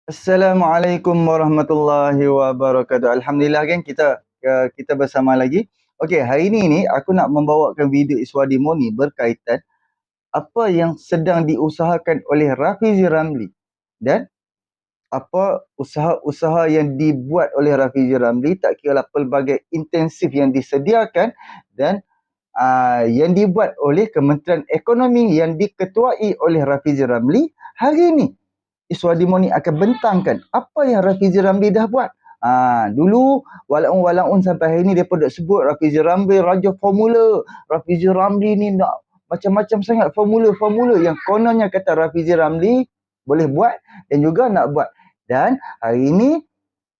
Assalamualaikum warahmatullahi wabarakatuh. Alhamdulillah kan kita bersama lagi. Okey, hari ni aku nak membawakan video Iswadi Moni berkaitan apa yang sedang diusahakan oleh Rafizi Ramli dan apa usaha-usaha yang dibuat oleh Rafizi Ramli, tak kiralah pelbagai intensif yang disediakan dan yang dibuat oleh Kementerian Ekonomi yang diketuai oleh Rafizi Ramli. Hari ni Iswadi Moni akan bentangkan apa yang Rafizi Ramli dah buat. Dulu walaun sampai hari ni depa duk sebut Rafizi Ramli raja formula. Rafizi Ramli ni nak macam-macam sangat formula-formula yang kononnya kata Rafizi Ramli boleh buat dan juga nak buat. Dan hari ini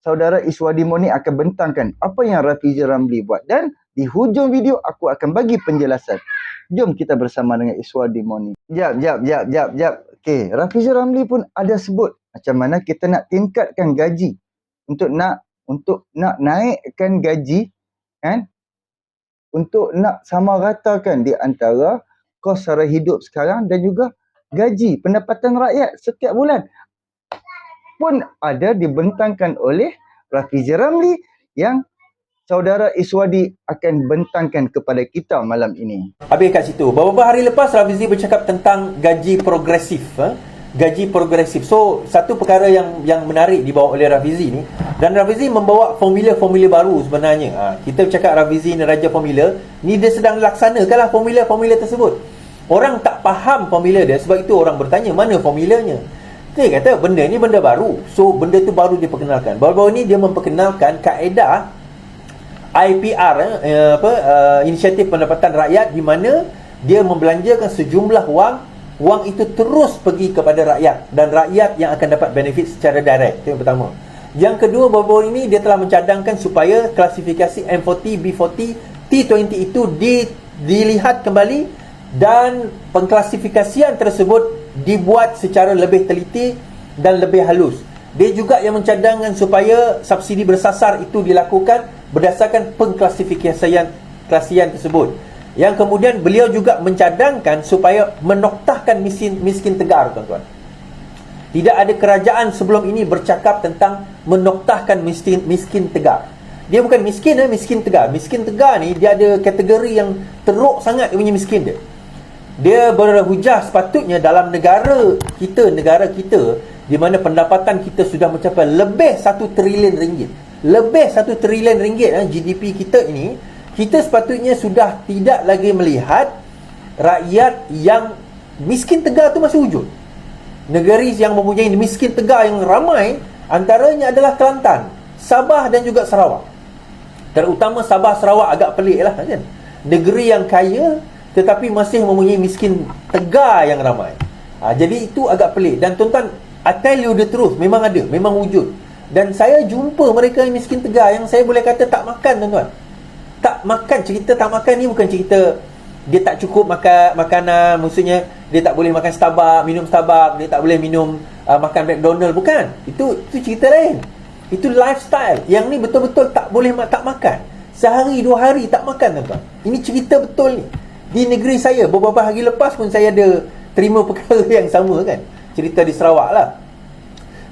saudara Iswadi Moni akan bentangkan apa yang Rafizi Ramli buat, dan di hujung video aku akan bagi penjelasan. Jom kita bersama dengan Iswadi Moni. Jap. Okey, Rafizi Ramli pun ada sebut macam mana kita nak tingkatkan gaji untuk nak naikkan gaji kan, untuk nak samaratakan di antara kos sara hidup sekarang dan juga gaji pendapatan rakyat setiap bulan pun ada dibentangkan oleh Rafizi Ramli yang saudara Iswadi akan bentangkan kepada kita malam ini. Habis kat situ. Beberapa hari lepas Rafizi bercakap tentang gaji progresif. Gaji progresif. So, satu perkara yang menarik dibawa oleh Rafizi ni, dan Rafizi membawa formula-formula baru sebenarnya. Kita bercakap Rafizi ni raja formula, ni dia sedang laksanakanlah formula-formula tersebut. Orang tak faham formula dia, sebab itu orang bertanya mana formulanya. Dia kata benda ni benda baru. So, benda tu baru diperkenalkan. Baru-baru ni dia memperkenalkan kaedah IPR, inisiatif pendapatan rakyat, di mana dia membelanjakan sejumlah wang itu terus pergi kepada rakyat, dan rakyat yang akan dapat benefit secara direct. Itu yang pertama. Yang kedua, baru-baru ini dia telah mencadangkan supaya klasifikasi M40, B40, T20 itu dilihat kembali, dan pengklasifikasian tersebut dibuat secara lebih teliti dan lebih halus. Dia juga yang mencadangkan supaya subsidi bersasar itu dilakukan berdasarkan pengklasifikasian tersebut. Yang kemudian beliau juga mencadangkan supaya menoktahkan miskin tegar, tuan-tuan. Tidak ada kerajaan sebelum ini bercakap tentang menoktahkan miskin tegar. Dia bukan miskin, miskin tegar. Miskin tegar ni dia ada kategori yang teruk sangat dia punya miskin dia. Dia berhujah sepatutnya dalam negara kita di mana pendapatan kita sudah mencapai lebih 1 trilion ringgit. Lebih 1 trilion ringgit GDP kita ini, kita sepatutnya sudah tidak lagi melihat rakyat yang miskin tegar tu masih wujud. Negeri yang mempunyai miskin tegar yang ramai antaranya adalah Kelantan, Sabah dan juga Sarawak. Terutama Sabah Sarawak agak pelik lah kan. Negeri yang kaya tetapi masih mempunyai miskin tegar yang ramai. Jadi itu agak pelik. Dan tuan-tuan, I tell you the truth, memang ada, memang wujud. Dan saya jumpa mereka yang miskin tegar yang saya boleh kata tak makan, tuan-tuan. Tak makan. Cerita tak makan ni bukan cerita dia tak cukup makan makanan, maksudnya dia tak boleh makan Starbucks, minum Starbucks, dia tak boleh minum makan McDonald, bukan. Itu cerita lain. Itu lifestyle. Yang ni betul-betul tak boleh tak makan. Sehari 2 hari tak makan, tuan-tuan. Ini cerita betul ni. Di negeri saya, beberapa hari lepas pun saya ada terima perkara yang sama kan. Cerita di Sarawak lah.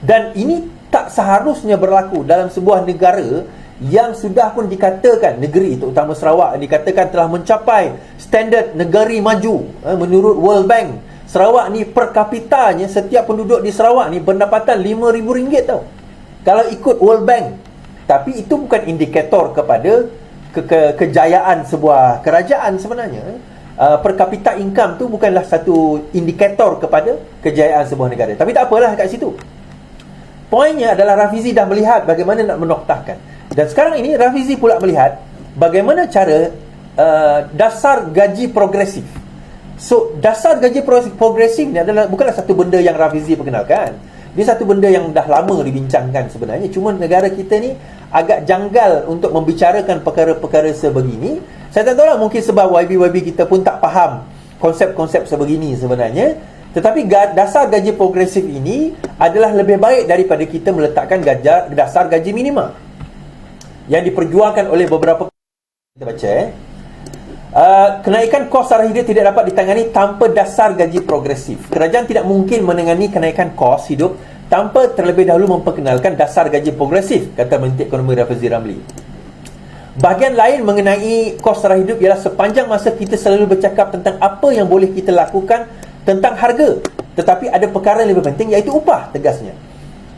Dan ini tak seharusnya berlaku dalam sebuah negara yang sudah pun dikatakan, negeri terutama Sarawak dikatakan telah mencapai standard negeri maju. Menurut World Bank, Sarawak ni per kapitanya, setiap penduduk di Sarawak ni pendapatan RM5,000 tau, kalau ikut World Bank. Tapi itu bukan indikator kepada kejayaan sebuah kerajaan sebenarnya. Per capita income tu bukanlah satu indikator kepada kejayaan sebuah negara. Tapi tak apalah kat situ. Poinnya adalah Rafizi dah melihat bagaimana nak menoktahkan. Dan sekarang ini Rafizi pula melihat bagaimana cara dasar gaji progresif. So, dasar gaji progresif ni adalah bukanlah satu benda yang Rafizi perkenalkan. Dia satu benda yang dah lama dibincangkan sebenarnya. Cuma negara kita ni agak janggal untuk membicarakan perkara-perkara sebegini. Saya tak tahu lah, mungkin sebab YB kita pun tak faham konsep-konsep sebegini sebenarnya. Tetapi dasar gaji progresif ini adalah lebih baik daripada kita meletakkan dasar gaji minima yang diperjuangkan oleh beberapa. Kita baca kenaikan kos sara hidup tidak dapat ditangani tanpa dasar gaji progresif. Kerajaan tidak mungkin menangani kenaikan kos hidup tanpa terlebih dahulu memperkenalkan dasar gaji progresif, kata Menteri Ekonomi Rafizi Ramli. Bahagian lain mengenai kos sara hidup ialah sepanjang masa kita selalu bercakap tentang apa yang boleh kita lakukan tentang harga, tetapi ada perkara yang lebih penting, iaitu upah, tegasnya.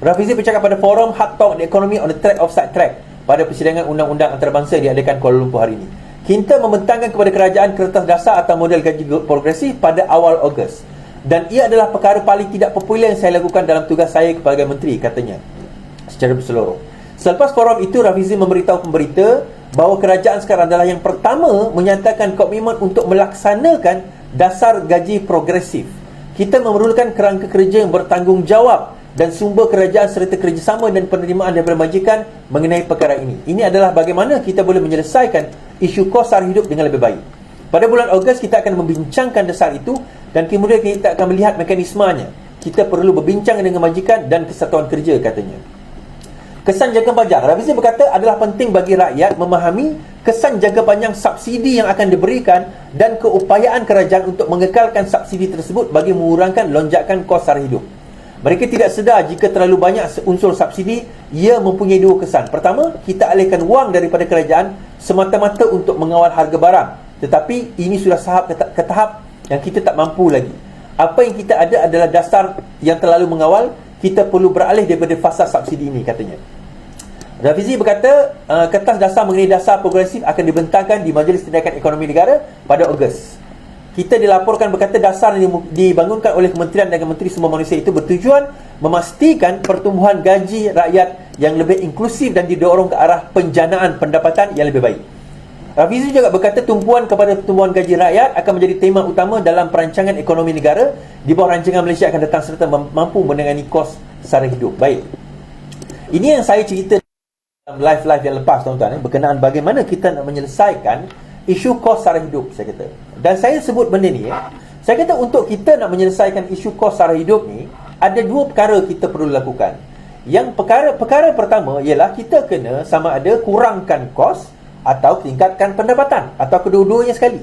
Rafizi bercakap pada forum Hard Talk The Economy on the Track of Side Track pada persidangan undang-undang antarabangsa yang diadakan Kuala Lumpur hari ini. Kita membentangkan kepada kerajaan kertas dasar atau model gaji progresif pada awal Ogos, dan ia adalah perkara paling tidak popular yang saya lakukan dalam tugas saya sebagai menteri, katanya secara berseluruh. Selepas forum itu, Rafizi memberitahu pemberita bahawa kerajaan sekarang adalah yang pertama menyatakan komitmen untuk melaksanakan dasar gaji progresif. Kita memerlukan kerangka kerja yang bertanggungjawab dan sumber kerajaan serta kerjasama dan penerimaan daripada majikan mengenai perkara ini. Ini adalah bagaimana kita boleh menyelesaikan isu kos sara hidup dengan lebih baik. Pada bulan Ogos kita akan membincangkan dasar itu dan kemudian kita akan melihat mekanismenya. Kita perlu berbincang dengan majikan dan kesatuan kerja, katanya. Kesan jangka panjang, Rafizi berkata, adalah penting bagi rakyat memahami kesan jangka panjang subsidi yang akan diberikan dan keupayaan kerajaan untuk mengekalkan subsidi tersebut bagi mengurangkan lonjakan kos sara hidup. Mereka tidak sedar jika terlalu banyak unsur subsidi, ia mempunyai dua kesan. Pertama, kita alihkan wang daripada kerajaan semata-mata untuk mengawal harga barang. Tetapi ini sudah ke tahap yang kita tak mampu lagi. Apa yang kita ada adalah dasar yang terlalu mengawal. Kita perlu beralih daripada fasa subsidi ini, katanya. Rafizi berkata, kertas dasar mengenai dasar progresif akan dibentangkan di Majlis Tindakan Ekonomi Negara pada Ogos. Kita dilaporkan berkata dasar yang dibangunkan oleh Kementerian dan Menteri Sumber Manusia itu bertujuan memastikan pertumbuhan gaji rakyat yang lebih inklusif dan didorong ke arah penjanaan pendapatan yang lebih baik. Rafizi juga berkata tumpuan kepada pertumbuhan gaji rakyat akan menjadi tema utama dalam perancangan ekonomi negara di bawah rancangan Malaysia akan datang serta mampu menangani kos sara hidup. Baik. Ini yang saya cerita dalam live-live yang lepas, tuan-tuan, berkenaan bagaimana kita nak menyelesaikan isu kos sara hidup, saya kata. Dan saya sebut benda ni, saya kata untuk kita nak menyelesaikan isu kos sara hidup ni, ada dua perkara kita perlu lakukan. Yang perkara pertama ialah kita kena sama ada kurangkan kos atau tingkatkan pendapatan, atau kedua-duanya sekali.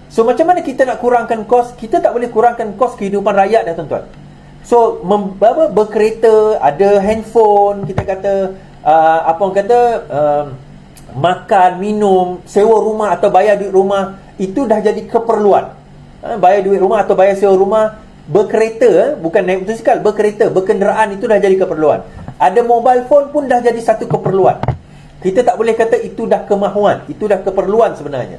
So macam mana kita nak kurangkan kos? Kita tak boleh kurangkan kos kehidupan rakyat dah, tuan-tuan. So berkereta, ada handphone, kita kata makan, minum, sewa rumah atau bayar duit rumah, itu dah jadi keperluan. Bayar duit rumah atau bayar sewa rumah, berkereta, bukan naik motosikal, berkereta, berkenderaan, itu dah jadi keperluan. Ada mobile phone pun dah jadi satu keperluan. Kita tak boleh kata itu dah kemahuan, itu dah keperluan sebenarnya.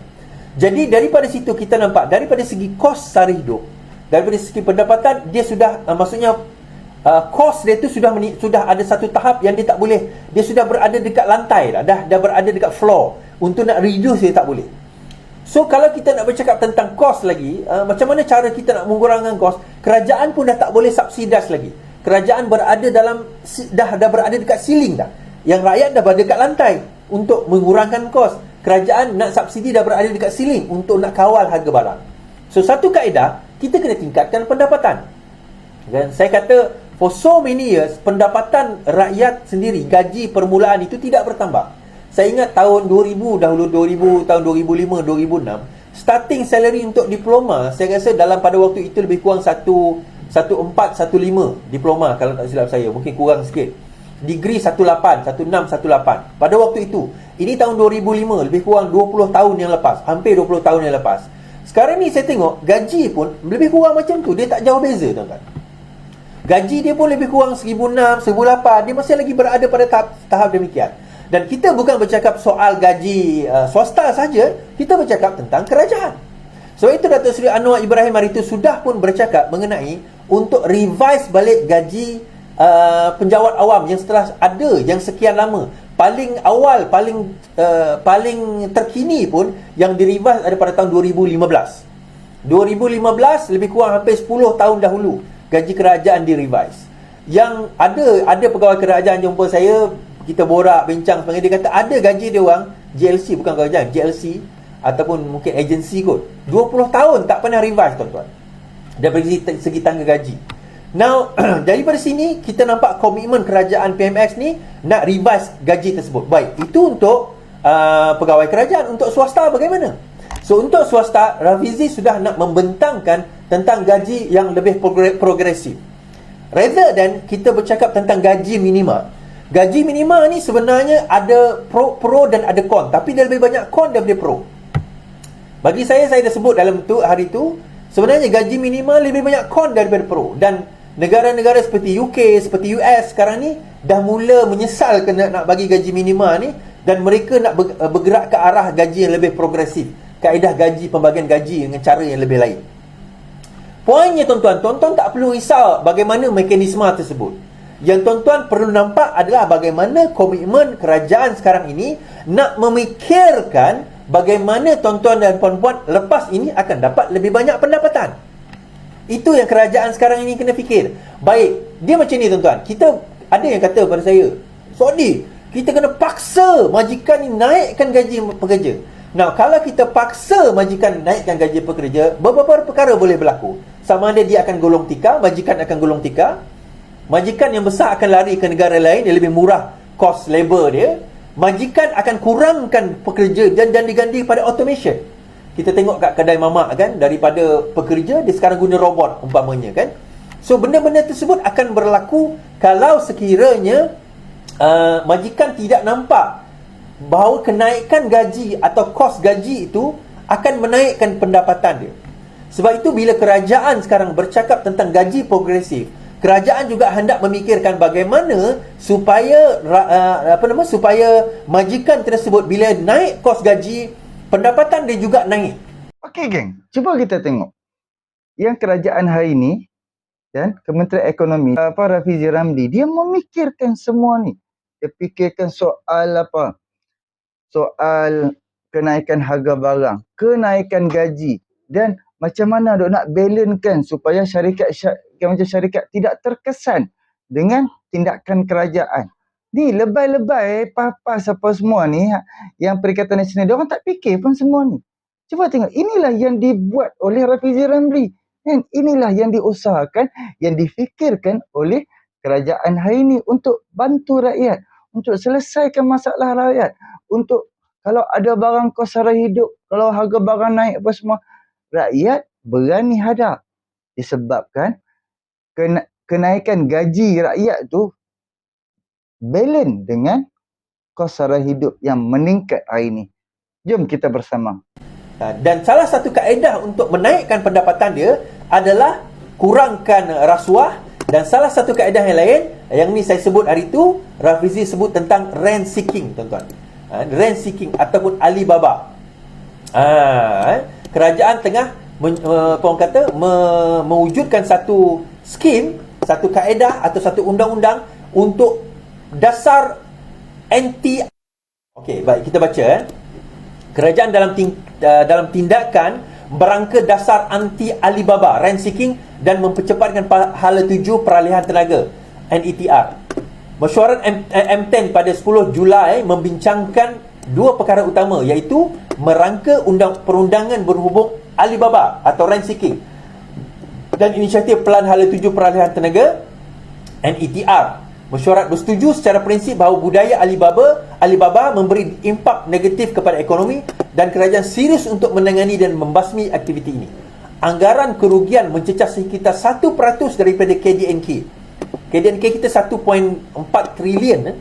Jadi daripada situ kita nampak, daripada segi kos sara hidup, daripada segi pendapatan, dia sudah maksudnya kos dia tu sudah ada satu tahap yang dia tak boleh, dia sudah berada dekat lantai dah berada dekat floor. Untuk nak reduce dia tak boleh. So kalau kita nak bercakap tentang kos lagi, macam mana cara kita nak mengurangkan kos? Kerajaan pun dah tak boleh subsidize lagi. Kerajaan berada dalam dah berada dekat ceiling dah. Yang rakyat dah berada dekat lantai. Untuk mengurangkan kos, kerajaan nak subsidi dah berada dekat ceiling untuk nak kawal harga barang. So satu kaedah, kita kena tingkatkan pendapatan. Dan saya kata for so many years, pendapatan rakyat sendiri, gaji permulaan itu tidak bertambah. Saya ingat tahun 2000, dahulu 2000, tahun 2005, 2006, starting salary untuk diploma, saya rasa dalam pada waktu itu lebih kurang 1415 diploma kalau tak silap saya, mungkin kurang sikit. Degree 18, 16, 18 pada waktu itu. Ini tahun 2005, lebih kurang 20 tahun yang lepas, hampir 20 tahun yang lepas. Sekarang ni saya tengok gaji pun lebih kurang macam tu, dia tak jauh beza, tuan-tuan. Gaji dia pun lebih kurang 1,600, 1,800. Dia masih lagi berada pada tahap demikian. Dan kita bukan bercakap soal gaji swasta saja, kita bercakap tentang kerajaan. Sebab itu Datuk Seri Anwar Ibrahim hari itu sudah pun bercakap mengenai untuk revise balik gaji penjawat awam yang setelah ada yang sekian lama. Paling awal, paling terkini pun yang direvise ada pada tahun 2015. 2015 lebih kurang hampir 10 tahun dahulu gaji kerajaan direvise. Yang ada pegawai kerajaan jumpa saya, kita borak, bincang sebagainya, dia kata ada gaji dia orang JLC, bukan kerajaan, JLC ataupun mungkin agensi kot, 20 tahun tak pernah revise, tuan-tuan, dari segi tangga gaji. Now daripada sini kita nampak komitmen kerajaan PMX ni nak revise gaji tersebut. Baik, itu untuk pegawai kerajaan. Untuk swasta bagaimana? So untuk swasta, Rafizi sudah nak membentangkan tentang gaji yang lebih progresif. Rather than kita bercakap tentang gaji minima. Gaji minima ni sebenarnya ada pro dan ada con, tapi dia lebih banyak con daripada pro. Bagi saya dah sebut dalam tu hari tu, sebenarnya gaji minima lebih banyak con daripada pro. Dan negara-negara seperti UK, seperti US sekarang ni dah mula menyesal kena nak bagi gaji minima ni, dan mereka nak bergerak ke arah gaji yang lebih progresif, kaedah gaji, pembagian gaji dengan cara yang lebih lain. Poinnya tuan-tuan tak perlu risau bagaimana mekanisme tersebut. Yang tuan-tuan perlu nampak adalah bagaimana komitmen kerajaan sekarang ini nak memikirkan bagaimana tuan-tuan dan puan-puan lepas ini akan dapat lebih banyak pendapatan. Itu yang kerajaan sekarang ini kena fikir. Baik, dia macam ni tuan-tuan. Kita ada yang kata pada saya, Sodi, kita kena paksa majikan ni naikkan gaji pekerja. Nah, kalau kita paksa majikan naikkan gaji pekerja, beberapa perkara boleh berlaku. Sama ada dia akan gulung tikar, majikan akan gulung tikar. Majikan yang besar akan lari ke negara lain yang lebih murah cost labor dia. Majikan akan kurangkan pekerja dan diganti pada automation. Kita tengok kat kedai mamak kan, daripada pekerja dia sekarang guna robot umpamanya kan. So benda-benda tersebut akan berlaku kalau sekiranya majikan tidak nampak bahawa kenaikan gaji atau kos gaji itu akan menaikkan pendapatan dia. Sebab itu bila kerajaan sekarang bercakap tentang gaji progresif, kerajaan juga hendak memikirkan bagaimana supaya supaya majikan tersebut bila naik kos gaji, pendapatan dia juga naik. Okey geng, cuba kita tengok. Yang kerajaan hari ini dan Kementerian Ekonomi, Rafizi Ramli, dia memikirkan semua ni. Dia fikirkan soal soal kenaikan harga barang, kenaikan gaji, dan macam mana dok nak balancekan supaya syarikat tidak terkesan dengan tindakan kerajaan. Ni lebay-lebay papas apa semua ni yang Perikatan Nasional, dia orang tak fikir pun semua ni. Cuba tengok, inilah yang dibuat oleh Rafizi Ramli. Dan inilah yang diusahakan, yang difikirkan oleh kerajaan hari ini untuk bantu rakyat, untuk selesaikan masalah rakyat, untuk kalau ada barang kos sara hidup, kalau harga barang naik apa semua, rakyat berani hadap. Disebabkan kenaikan gaji rakyat tu balance dengan kos sara hidup yang meningkat hari ini. Jom kita bersama. Dan salah satu kaedah untuk menaikkan pendapatan dia adalah kurangkan rasuah. Dan salah satu kaedah yang lain, yang ni saya sebut hari tu, Rafizi sebut tentang rent seeking, tuan-tuan. Rent seeking ataupun Alibaba. Kerajaan tengah mewujudkan satu skim, satu kaedah atau satu undang-undang untuk dasar anti. Okey, baik, kita baca. Kerajaan dalam tindakan berangka dasar anti Alibaba, rent seeking, dan mempercepatkan hala tuju peralihan tenaga, NETR. Mesyuarat M10 pada 10 Julai membincangkan dua perkara utama, iaitu merangka perundangan berhubung Alibaba atau rent seeking dan inisiatif pelan hala tuju peralihan tenaga, NETR. Mesyuarat bersetuju secara prinsip bahawa budaya Alibaba memberi impak negatif kepada ekonomi dan kerajaan serius untuk menangani dan membasmi aktiviti ini. Anggaran kerugian mencecah sekitar 1% daripada KDNK. KDNK kita 1.4 trilion.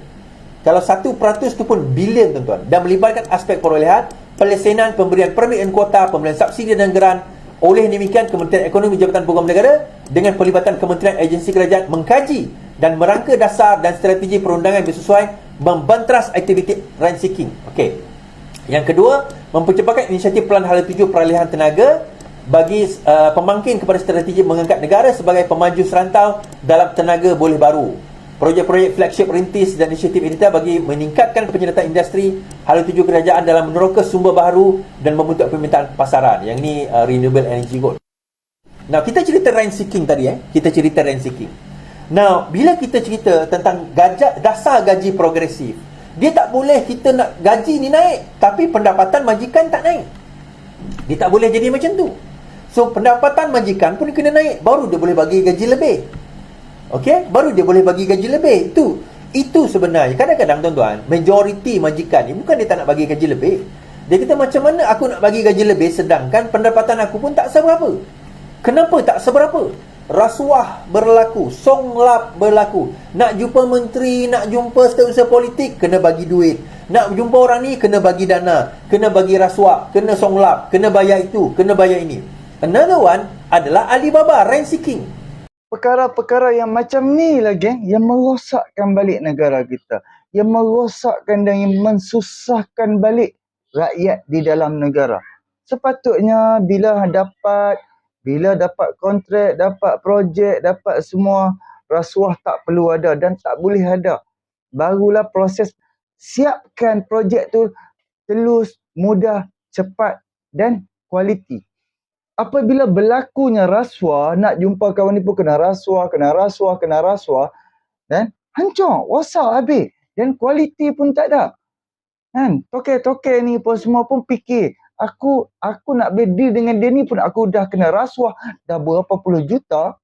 Kalau 1% tu pun bilion, tuan-tuan. Dan melibatkan aspek perolehan, pelaksanaan pemberian permit dan kuota, pemberian subsidi dan geran. Oleh demikian, Kementerian Ekonomi Jabatan Peguam Negara dengan pelibatan kementerian agensi kerajaan mengkaji dan merangka dasar dan strategi perundangan bersesuai membantras aktiviti rent seeking. Okey. Yang kedua, mempercepatkan inisiatif pelan hala tuju peralihan tenaga bagi pemangkin kepada strategi mengangkat negara sebagai pemaju serantau dalam tenaga boleh baru. Projek-projek flagship rintis dan inisiatif ini bagi meningkatkan penyertaan industri hala tuju kerajaan dalam meneroka sumber baru dan membentuk permintaan pasaran. Yang ni renewable energy goal. Now, kita cerita rent seeking tadi. Kita cerita rent seeking. Now, bila kita cerita tentang dasar gaji progresif, dia tak boleh kita nak gaji ni naik tapi pendapatan majikan tak naik. Dia tak boleh jadi macam tu. So, pendapatan majikan pun kena naik, baru dia boleh bagi gaji lebih. Okey, baru dia boleh bagi gaji lebih. Itu sebenarnya. Kadang-kadang tuan-tuan, majoriti majikan ni bukan dia tak nak bagi gaji lebih. Dia kata, macam mana aku nak bagi gaji lebih sedangkan pendapatan aku pun tak seberapa. Kenapa tak seberapa? rasuah berlaku, songlap berlaku. Nak jumpa menteri, nak jumpa setiausaha politik, kena bagi duit. Nak jumpa orang ni, kena bagi dana, kena bagi rasuah, kena songlap, kena bayar itu, kena bayar ini. Another one adalah Alibaba, rent seeking. Perkara-perkara yang macam ni lah geng, yang merosakkan balik negara kita, yang merosakkan dan yang mensusahkan balik rakyat di dalam negara. Sepatutnya bila dapat kontrak, dapat projek, dapat semua, rasuah tak perlu ada dan tak boleh ada. Barulah proses siapkan projek tu telus, mudah, cepat dan kualiti. Apabila berlakunya rasuah, nak jumpa kawan ni pun kena rasuah, dan hancur, rosak habis. Dan kualiti pun tak ada. Kan? Toke-toke ni pun semua pun fikir, aku nak berdeal dengan dia ni pun aku dah kena rasuah, dah berapa puluh juta.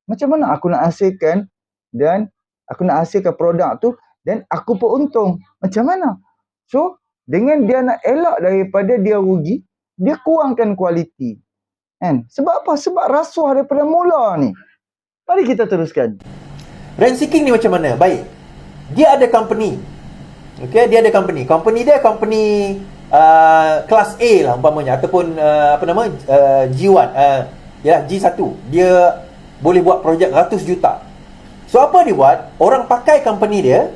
Macam mana aku nak hasilkan dan aku nak hasilkan produk tu dan aku pun untung. Macam mana? So, dengan dia nak elak daripada dia rugi, dia kurangkan kualiti. Kan? Sebab apa? Sebab rasuah daripada mula ni. Mari kita teruskan. Rent seeking ni macam mana? Baik. Dia ada company. Okey, dia ada company. Company dia company kelas A lah umpamanya ataupun G1, G1. Dia boleh buat projek ratus juta. So apa dia buat? Orang pakai company dia,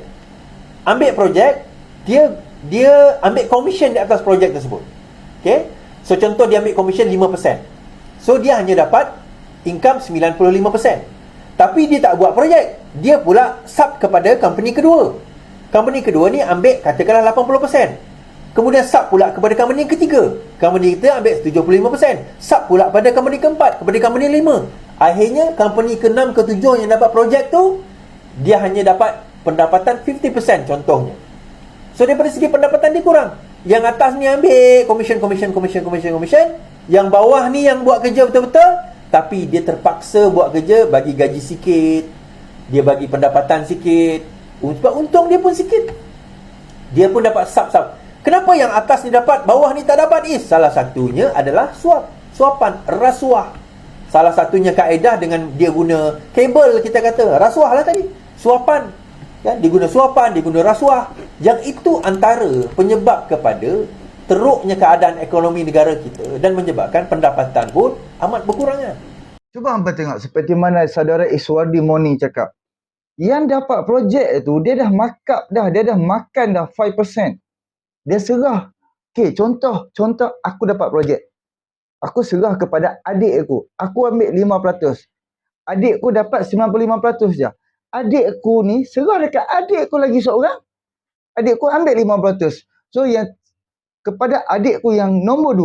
ambil projek, dia ambil commission di atas projek tersebut. Okey? So contoh dia ambil commission 5%. So dia hanya dapat income 95%. Tapi dia tak buat projek. Dia pula sub kepada company kedua. Company kedua ni ambil katakanlah 80%. Kemudian sub pula kepada company ketiga. Company kita ambil 75%. Sub pula pada company keempat, kepada company 5. Akhirnya company ke-6, ke-7 yang dapat projek tu, dia hanya dapat pendapatan 50% contohnya. So daripada segi pendapatan dia kurang. Yang atas ni ambil commission. Yang bawah ni yang buat kerja betul-betul, tapi dia terpaksa buat kerja, bagi gaji sikit, dia bagi pendapatan sikit, sebab untung dia pun sikit. Dia pun dapat sub-sub. Kenapa yang atas ni dapat, bawah ni tak dapat? Salah satunya adalah suapan, rasuah. Salah satunya kaedah dengan dia guna kabel, kita kata rasuah lah tadi, suapan kan? Dia guna suapan, dia guna rasuah. Yang itu antara penyebab kepada teruknya keadaan ekonomi negara kita dan menyebabkan pendapatan pun amat berkurangan. Cuba hangpa tengok seperti mana saudara Iswadi Moni cakap. Yang dapat projek tu, dia dah markup dah, dia dah makan dah 5%. Dia serah. Okey, contoh aku dapat projek. Aku serah kepada adik aku. Aku ambil 5%. Adikku dapat 95% je. Adikku ni serah dekat adikku lagi seorang. Adikku ambil 5%. So yang kepada adikku yang nombor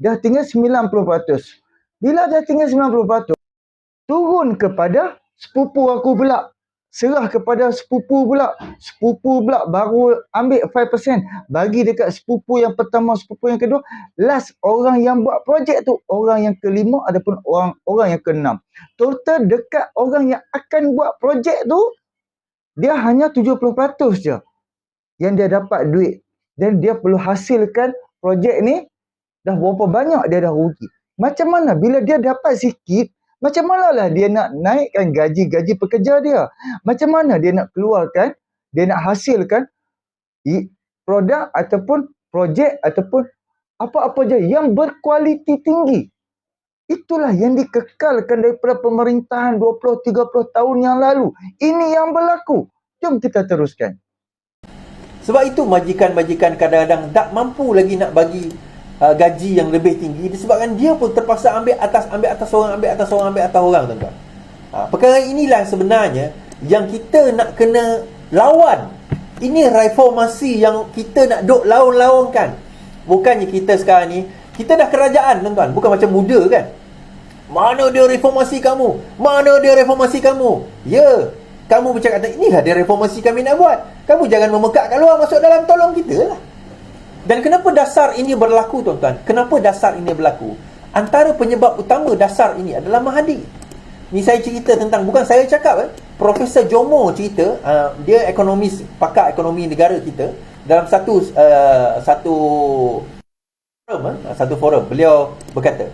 2 dah tinggal 90%. Bila dah tinggal 90%, turun kepada sepupu aku pula. Serah kepada sepupu pula. Sepupu pula baru ambil 5%. Bagi dekat sepupu yang pertama, sepupu yang kedua. Last orang yang buat projek tu, orang yang kelima ataupun orang yang keenam. Total dekat orang yang akan buat projek tu, dia hanya 70% je yang dia dapat duit. Dan dia perlu hasilkan projek ni, dah berapa banyak dia dah rugi. Macam mana bila dia dapat sikit, macam manalah dia nak naikkan gaji pekerja dia? Macam mana dia nak keluarkan, dia nak hasilkan produk ataupun projek ataupun apa-apa je yang berkualiti tinggi. Itulah yang dikekalkan daripada pemerintahan 20-30 tahun yang lalu. Ini yang berlaku. Jom kita teruskan. Sebab itu majikan-majikan kadang-kadang tak mampu lagi nak bagi gaji yang lebih tinggi, disebabkan dia pun terpaksa ambil atas orang, tuan-tuan. Perkara inilah sebenarnya yang kita nak kena lawan. Ini reformasi yang kita nak duk lawan-lawankan. Bukannya kita sekarang ni, kita dah kerajaan, tuan-tuan, bukan macam muda kan. Mana dia reformasi kamu? Ya, kamu bercakap, inilah dia reformasi kami nak buat. Kamu jangan memekat kat luar, masuk dalam, tolong kita lah. Dan kenapa dasar ini berlaku, tuan-tuan? Kenapa dasar ini berlaku? Antara penyebab utama dasar ini adalah Mahathir. Ni saya cerita tentang, bukan saya cakap, Profesor Jomo cerita, dia ekonomis, pakar ekonomi negara kita, dalam satu forum, beliau berkata,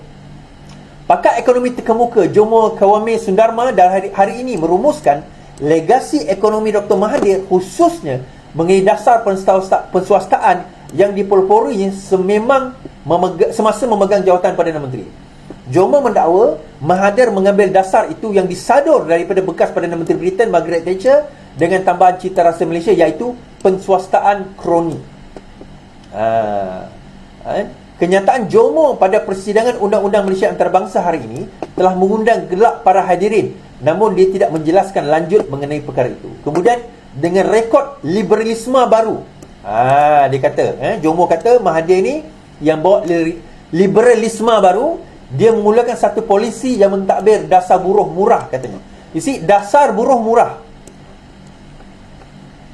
Pakar ekonomi terkemuka Jomo Kawame Sundarma dan hari ini merumuskan legasi ekonomi Dr. Mahathir khususnya mengenai dasar penswastaan yang dipeloporinya semasa memegang jawatan Perdana Menteri. Jomo mendakwa Mahathir mengambil dasar itu yang disadur daripada bekas Perdana Menteri Britain Margaret Thatcher dengan tambahan cita rasa Malaysia, iaitu penswastaan kroni. Kenyataan Jomo pada persidangan Undang-Undang Malaysia Antarabangsa hari ini telah mengundang gelak para hadirin, namun dia tidak menjelaskan lanjut mengenai perkara itu. Kemudian dengan rekod liberalisme baru, dia kata, Jomo kata Mahathir ni yang bawa liberalisme baru, dia memulakan satu polisi yang mentadbir dasar buruh murah, katanya. You see, dasar buruh murah.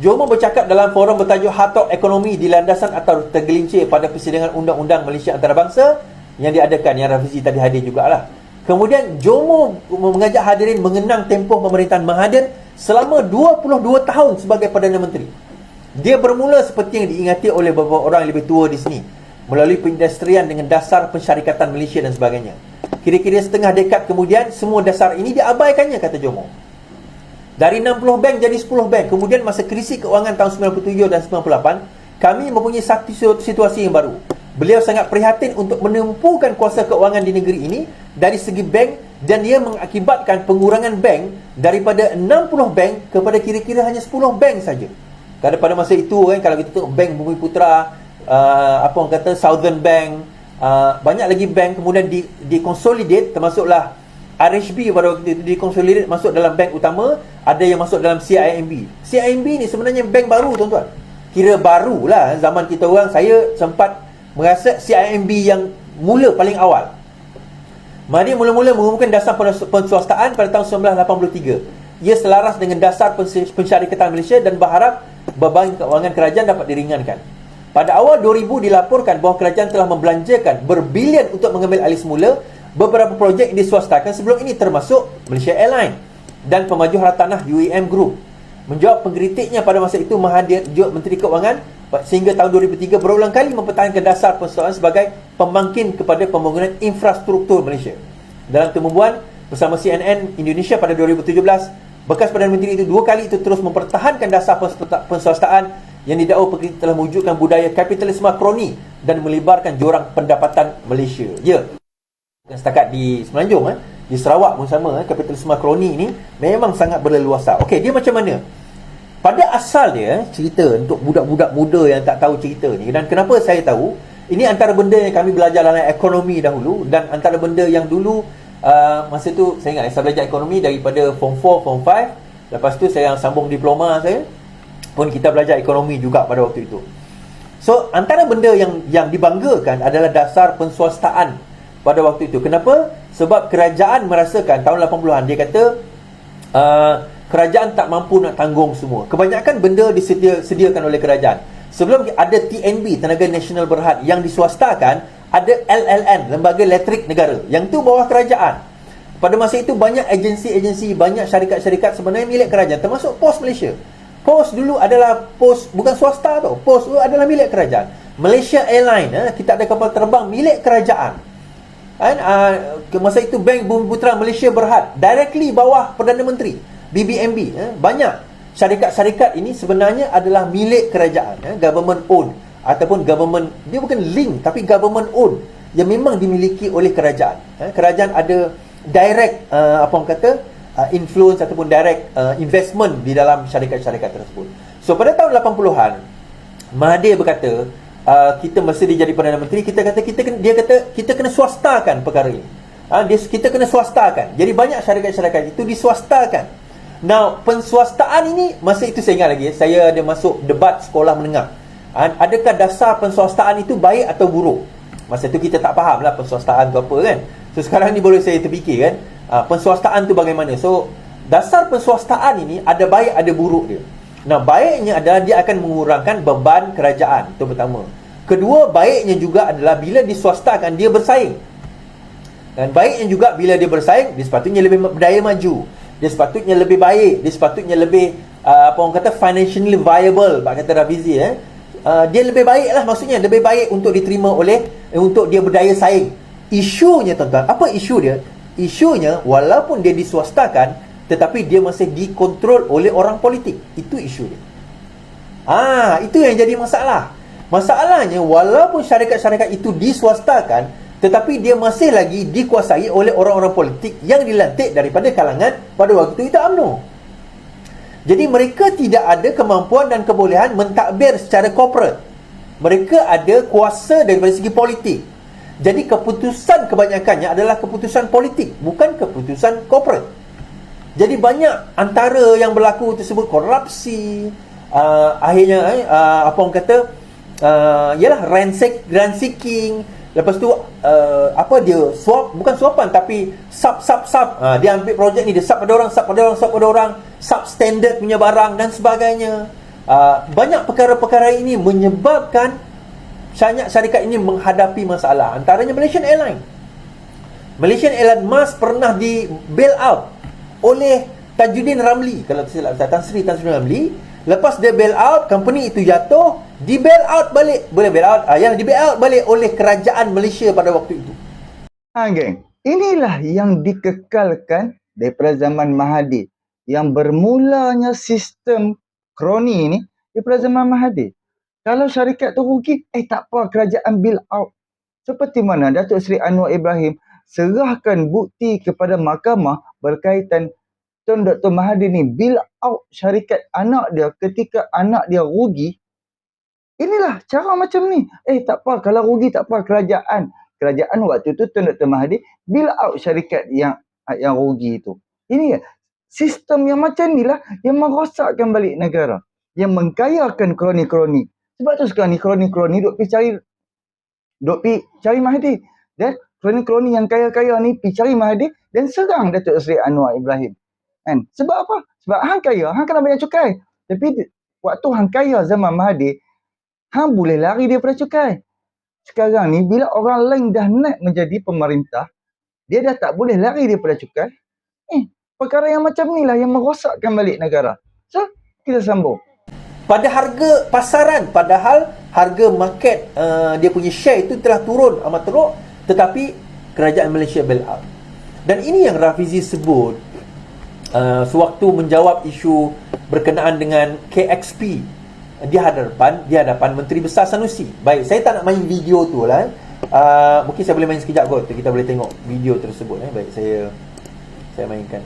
Jomo bercakap dalam forum bertajuk Hatok Ekonomi di landasan atau tergelincir pada persidangan Undang-Undang Malaysia Antarabangsa yang diadakan, yang Rafizi tadi hadir jugalah. Kemudian Jomo mengajak hadirin mengenang tempoh pemerintahan Mahathir selama 22 tahun sebagai Perdana Menteri. Dia bermula seperti yang diingati oleh beberapa orang yang lebih tua di sini, melalui perindustrian dengan dasar pensyarikatan Malaysia dan sebagainya. Kira-kira setengah dekad kemudian, semua dasar ini diabaikannya, kata Jomo. Dari 60 bank jadi 10 bank. Kemudian masa krisis keuangan tahun 97 dan 98, kami mempunyai satu situasi yang baru. Beliau sangat prihatin untuk menumpukan kuasa keuangan di negeri ini dari segi bank, dan ia mengakibatkan pengurangan bank daripada 60 bank kepada kira-kira hanya 10 bank saja. Kerana pada masa itu kalau kita tengok bank Bumi Putra, orang kata Southern Bank, banyak lagi bank kemudian dikonsolidate, termasuklah RHB pada waktu itu dikonsolidate masuk dalam bank utama, ada yang masuk dalam CIMB. CIMB ni sebenarnya bank baru, tuan-tuan. Kira barulah zaman kita orang. Saya sempat merasa CIMB yang mula paling awal. Mahathir mula-mula mengumumkan dasar penswastaan pada tahun 1983. Ia selaras dengan dasar pensyarikatan Malaysia dan berharap beban kewangan kerajaan dapat diringankan. Pada awal 2000 dilaporkan bahawa kerajaan telah membelanjakan berbilion untuk mengambil alih semula beberapa projek diswastakan sebelum ini, termasuk Malaysia Airlines dan pemaju hartanah UEM Group. Menjawab pengkritiknya pada masa itu, Mahathir, Menteri Keuangan, sehingga tahun 2003 berulang kali mempertahankan dasar persatuan sebagai pembangkit kepada pembangunan infrastruktur Malaysia. Dalam temumuan bersama CNN Indonesia pada 2017, bekas Perdana Menteri itu dua kali itu terus mempertahankan dasar penswastaan yang didakwa pengkritik telah mewujudkan budaya kapitalisme kroni dan melibarkan jurang pendapatan Malaysia. Setakat di Semenanjung, di Sarawak pun sama, kapitalisme kroni ni memang sangat berleluasa. Okey, dia macam mana? Pada asal dia, cerita untuk budak-budak muda yang tak tahu cerita ni, dan kenapa saya tahu, ini antara benda yang kami belajar dalam ekonomi dahulu, dan antara benda yang dulu masa tu saya ingat saya belajar ekonomi daripada form 4, form 5. Lepas tu saya sambung diploma saya pun kita belajar ekonomi juga pada waktu itu. So antara benda yang dibanggakan adalah dasar penswastaan pada waktu itu. Kenapa? Sebab kerajaan merasakan tahun 80-an, dia kata kerajaan tak mampu nak tanggung semua. Kebanyakan benda disediakan oleh kerajaan. Sebelum ada TNB, Tenaga Nasional Berhad, yang diswastakan, ada LLN, Lembaga Elektrik Negara, yang tu bawah kerajaan. Pada masa itu banyak agensi-agensi, banyak syarikat-syarikat sebenarnya milik kerajaan, termasuk Pos Malaysia. Pos dulu adalah pos, bukan swasta tau. Pos dulu adalah milik kerajaan. Malaysia Airlines, kita ada kapal terbang milik kerajaan. Masa itu Bank Bumi Putra Malaysia Berhad, directly bawah Perdana Menteri, BBMB. Banyak syarikat-syarikat ini sebenarnya adalah milik kerajaan, government owned, ataupun government, dia bukan link tapi government owned, yang memang dimiliki oleh kerajaan. Kerajaan ada direct influence ataupun direct investment di dalam syarikat-syarikat tersebut. So pada tahun 80-an, Mahathir berkata, kita mesti dia jadi Perdana Menteri, dia kata kita kena swastakan perkara ini. Kita kena swastakan. Jadi banyak syarikat-syarikat itu diswastakan. Now, penswastaan ini, masa itu saya ingat lagi, saya ada masuk debat sekolah menengah. Adakah dasar penswastaan itu baik atau buruk? Masa itu kita tak faham lah penswastaan tu apa kan. So sekarang ni boleh saya terfikir kan, penswastaan tu bagaimana. So dasar penswastaan ini ada baik ada buruk dia. Nah, baiknya adalah dia akan mengurangkan beban kerajaan, itu pertama. Kedua, baiknya juga adalah bila diswastakan dia bersaing. Dan baiknya juga bila dia bersaing, dia sepatutnya lebih berdaya maju, dia sepatutnya lebih baik, dia sepatutnya lebih financially viable, kata Rafizi. Dia lebih baik lah, maksudnya lebih baik untuk diterima oleh, untuk dia berdaya saing. isunya tuan-tuan, apa isu dia? Isunya walaupun dia diswastakan, tetapi dia masih dikontrol oleh orang politik. Itu isu dia. Itu yang jadi masalah. Masalahnya walaupun syarikat-syarikat itu diswastakan, tetapi dia masih lagi dikuasai oleh orang-orang politik yang dilantik daripada kalangan pada waktu itu UMNO. Jadi mereka tidak ada kemampuan dan kebolehan mentadbir secara korporat. Mereka ada kuasa daripada segi politik. Jadi keputusan kebanyakannya adalah keputusan politik, bukan keputusan korporat. Jadi banyak antara yang berlaku tersebut korupsi, akhirnya apa orang kata, ialah rent seeking. Lepas tu dia swap, bukan suapan tapi sub. Dia ambil projek ni, dia sub pada orang, substandard punya barang dan sebagainya. Banyak perkara-perkara ini menyebabkan syarikat ini menghadapi masalah. Antaranya Malaysian Airlines. Malaysian Airlines Mas pernah di bail out oleh Tajuddin Ramli, kalau tidak salah, Tan Sri Ramli. Lepas dia bail out, company itu jatuh, di bail out balik, boleh bail out, yang di bail out balik oleh kerajaan Malaysia pada waktu itu. Geng, inilah yang dikekalkan daripada zaman Mahathir. Yang bermulanya sistem kroni ini daripada zaman Mahathir. Kalau syarikat tu rugi, tak apa, kerajaan bail out. Seperti mana Datuk Seri Anwar Ibrahim serahkan bukti kepada mahkamah berkaitan Tun Dr. Mahathir ni bail out syarikat anak dia ketika anak dia rugi. Inilah cara macam ni. Tak apa, kalau rugi tak apa, kerajaan waktu tu Tun Dr. Mahathir bail out syarikat yang rugi itu. Ini sistem yang macam inilah yang merosakkan balik negara, yang mengkayakan kroni-kroni. Sebab tu sekarang ni kroni-kroni duk pergi cari Mahathir. Dan kroni-kroni yang kaya-kaya ni pergi cari Mahathir dan serang Datuk Seri Anwar Ibrahim. Kan? Sebab apa? Sebab hang kaya, hang kena bayar cukai. Tapi waktu hang kaya zaman Mahathir, hang boleh lari daripada cukai. Sekarang ni bila orang lain dah nak menjadi pemerintah, dia dah tak boleh lari daripada cukai. Perkara yang macam ni lah yang merosakkan balik negara. So, kita sambung. Pada harga pasaran, padahal harga market dia punya share itu telah turun amat teruk, tetapi kerajaan Malaysia bail out. Dan ini yang Rafizi sebut sewaktu menjawab isu berkenaan dengan KXP di hadapan Menteri Besar Sanusi. Baik, saya tak nak main video tu lah. Mungkin saya boleh main sekejap kot. Kita boleh tengok video tersebut. Baik, saya mainkan.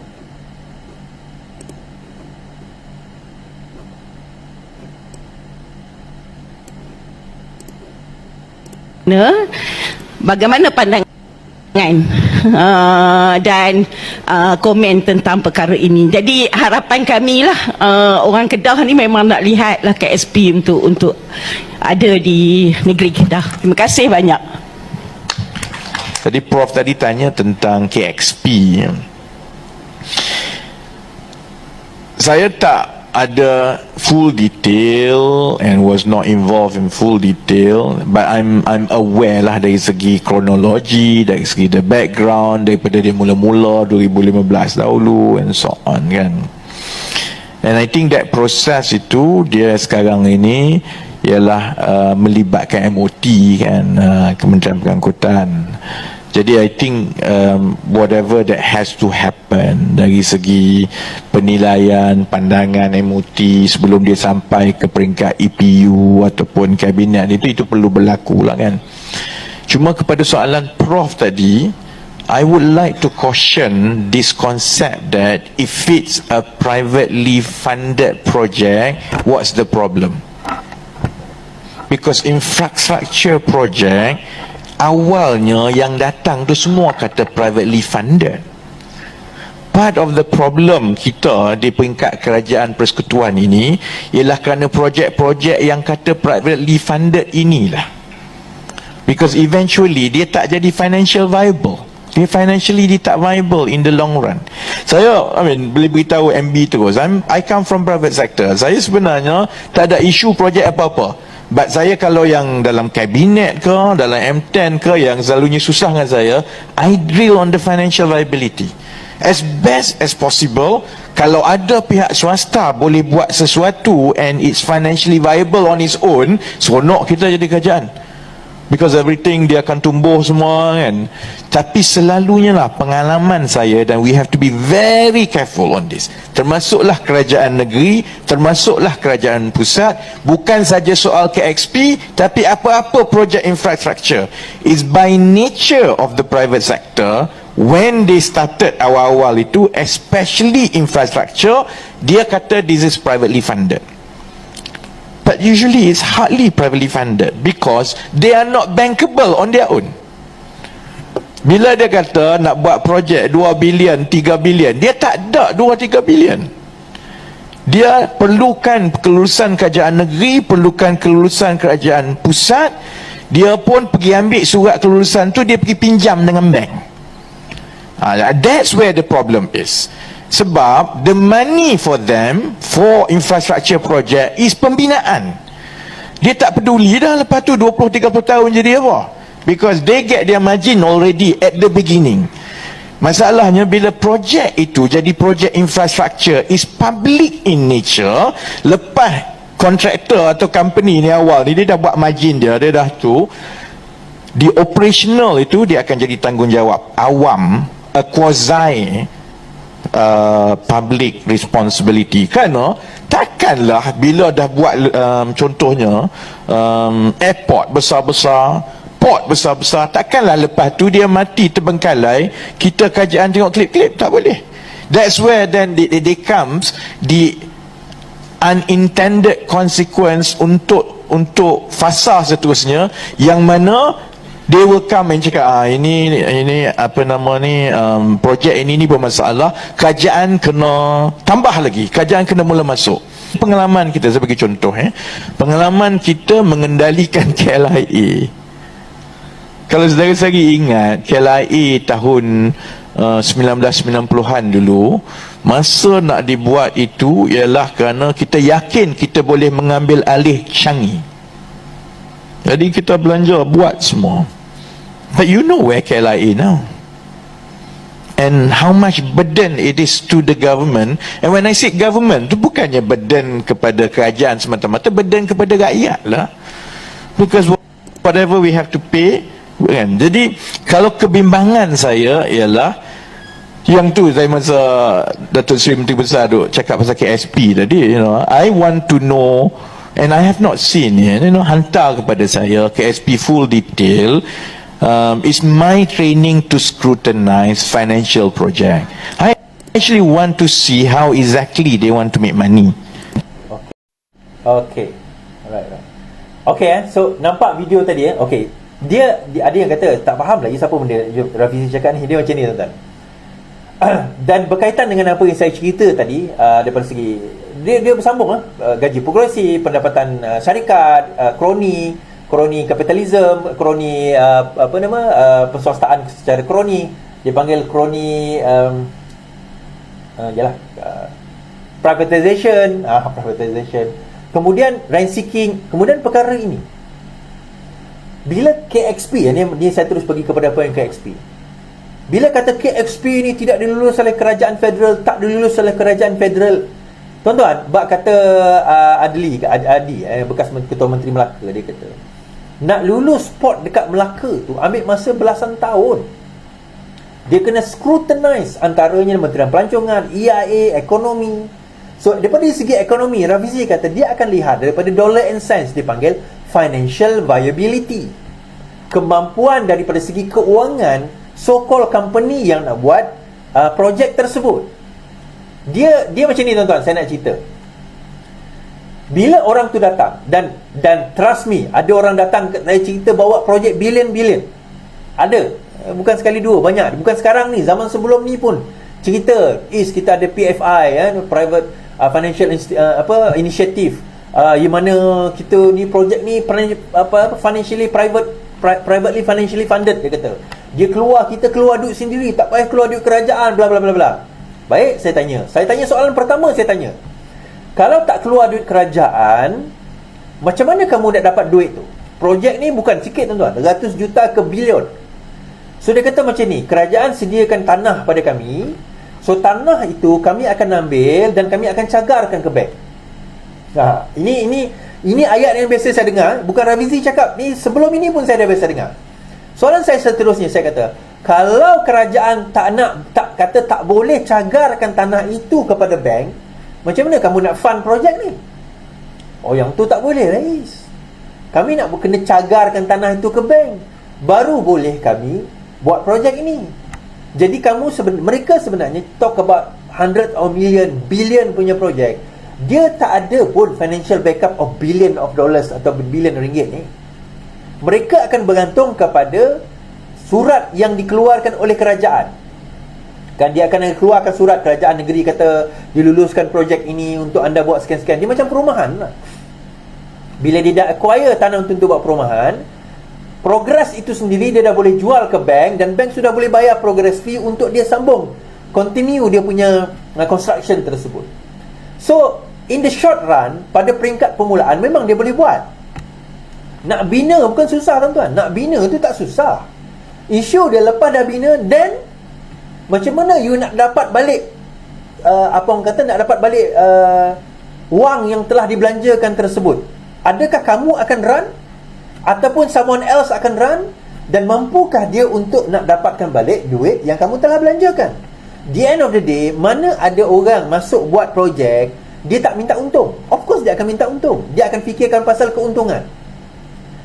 Bagaimana pandangan dan komen tentang perkara ini. Jadi harapan kami lah, orang Kedah ni memang nak lihat lah KSP untuk ada di negeri Kedah. Terima kasih banyak. Tadi Prof tadi tanya tentang KXP. Saya tak ada full detail and was not involved in full detail, but I'm aware lah dari segi kronologi, dari segi the background, daripada dia mula-mula 2015 dahulu and so on kan. And I think that proses itu dia sekarang ini ialah melibatkan MOT kan, Kementerian Pengangkutan. Jadi I think whatever that has to happen dari segi penilaian, pandangan MOT sebelum dia sampai ke peringkat EPU ataupun kabinet itu perlu berlaku lah kan. Cuma kepada soalan Prof tadi, I would like to caution this concept that if it's a privately funded project, what's the problem? Because infrastructure project awalnya yang datang tu semua kata privately funded. Part of the problem kita di peringkat kerajaan persekutuan ini ialah kerana projek-projek yang kata privately funded inilah. Because eventually dia tak jadi financial viable. Dia financially dia tak viable in the long run. Saya boleh beritahu MB terus, I come from private sector. Saya sebenarnya tak ada isu projek apa-apa. But saya kalau yang dalam kabinet ke, dalam M10 ke, yang selalunya susah dengan saya, I drill on the financial viability. As best as possible, kalau ada pihak swasta boleh buat sesuatu and it's financially viable on its own, seronok kita jadi kerajaan. because everything dia akan tumbuh semua kan. Tapi selalunya lah pengalaman saya, dan we have to be very careful on this, termasuklah kerajaan negeri, termasuklah kerajaan pusat, bukan saja soal KXP, tapi apa-apa projek infrastructure is by nature of the private sector. When they started awal-awal itu, especially infrastructure, dia kata this is privately funded. But usually it's hardly privately funded because they are not bankable on their own. Bila dia kata nak buat projek 2 bilion, 3 bilion, dia tak ada 2-3 bilion. Dia perlukan kelulusan kerajaan negeri, perlukan kelulusan kerajaan pusat. Dia pun pergi ambil surat kelulusan tu, dia pergi pinjam dengan bank. That's where the problem is. Sebab the money for them for infrastructure project is pembinaan. Dia tak peduli dah lepas tu 20-30 tahun jadi apa, because they get their margin already at the beginning. Masalahnya bila projek itu jadi projek infrastructure is public in nature, lepas kontraktor atau company ni awal ni dia dah buat margin dia dah tu, di operational itu dia akan jadi tanggungjawab awam, a quasi public responsibility. Kerana takkanlah bila dah buat contohnya airport besar-besar, port besar-besar, takkanlah lepas tu dia mati terbengkalai, kita kerajaan tengok klip-klip, tak boleh. That's where then they comes the unintended consequence untuk fasa seterusnya, yang mana they will come and cakap ini apa nama ni, projek ini bermasalah, kerajaan kena tambah lagi, kerajaan kena mula masuk. Pengalaman kita sebagai contoh, pengalaman kita mengendalikan KLIA. Kalau saudara sendiri ingat KLIA tahun 1990-an dulu, masa nak dibuat itu ialah kerana kita yakin kita boleh mengambil alih Changi. Jadi kita belanja buat semua. But you know where KLIA now, and how much burden it is to the government. And when I say government, itu bukannya burden kepada kerajaan semata-mata, burden kepada rakyat lah, because whatever we have to pay kan. Jadi kalau kebimbangan saya ialah yang tu, saya masa Datuk Seri Menteri Besar duk cakap pasal KSP tadi, I want to know, and I have not seen it, hantar kepada saya KSP full detail. It's my training to scrutinize financial project. I actually want to see how exactly they want to make money. Okay. Alright. Okay, so nampak video tadi okay. Dia ada yang kata tak faham lagi siapa benda Rafizi cakap ni. Dia macam ni tuan-tuan. Dan berkaitan dengan apa yang saya cerita tadi, daripada segi dia bersambung gaji progresif, pendapatan syarikat, kroni kapitalism, kroni perswastaan secara kroni, dia panggil kroni privatization, kemudian rent seeking, kemudian perkara ini. Bila KXP ni saya terus pergi kepada apa yang KXP. Bila kata KXP ni tidak dilulus oleh kerajaan federal, tak dilulus oleh kerajaan federal, tuan-tuan, bak kata Adi bekas Ketua Menteri Melaka, dia kata nak lulus port dekat Melaka tu ambil masa belasan tahun. Dia kena scrutinize antaranya Kementerian Pelancongan, EIA, ekonomi. So daripada segi ekonomi, Rafizi kata dia akan lihat daripada dollar and cents, dia panggil financial viability, kemampuan daripada segi keuangan so-called company yang nak buat projek tersebut. Dia macam ni tuan-tuan, saya nak cerita. Bila orang tu datang, dan trust me, ada orang datang saya cerita bawa projek bilion-bilion. Ada, bukan sekali dua, banyak. Bukan sekarang ni, zaman sebelum ni pun cerita kita ada PFI, private financial initiative, yang mana kita ni projek ni financially privately financially funded, dia kata. Kita keluar duit sendiri, tak payah keluar duit kerajaan, bla bla bla bla. Baik, saya tanya soalan pertama, saya tanya, kalau tak keluar duit kerajaan, macam mana kamu nak dapat duit tu? Projek ni bukan sikit tuan-tuan, ratus juta ke bilion. So dia kata macam ni, kerajaan sediakan tanah pada kami, so tanah itu kami akan ambil dan kami akan cagarkan ke bank. Ini ayat yang biasa saya dengar. Bukan Rafizi cakap ni, sebelum ini pun saya dah biasa dengar. Soalan saya seterusnya, saya kata, kalau kerajaan tak boleh cagarkan tanah itu kepada bank, macam mana kamu nak fund projek ni? Oh, yang tu tak boleh, Rais. Kami nak kena cagarkan tanah itu ke bank, baru boleh kami buat projek ini. Jadi mereka sebenarnya talk about 100 or million, billion punya projek. Dia tak ada pun financial backup of billion of dollars atau billion ringgit ni. Mereka akan bergantung kepada surat yang dikeluarkan oleh kerajaan. Kan dia akan keluarkan surat, kerajaan negeri kata diluluskan projek ini untuk anda buat sekian-sekian. Dia macam perumahan lah. Bila dia dah acquire tanah untuk buat perumahan, progress itu sendiri dia dah boleh jual ke bank, dan bank sudah boleh bayar progress fee untuk dia sambung, continue dia punya construction tersebut. So in the short run, pada peringkat permulaan memang dia boleh buat. Nak bina bukan susah, tuan-tuan. Nak bina tu tak susah. Isu dia lepas dah bina, then macam mana you nak dapat balik apa orang kata, nak dapat balik wang yang telah dibelanjakan tersebut? Adakah kamu akan run ataupun someone else akan run, dan mampukah dia untuk nak dapatkan balik duit yang kamu telah belanjakan? The end of the day, mana ada orang masuk buat projek dia tak minta untung? Of course dia akan minta untung. Dia akan fikirkan pasal keuntungan.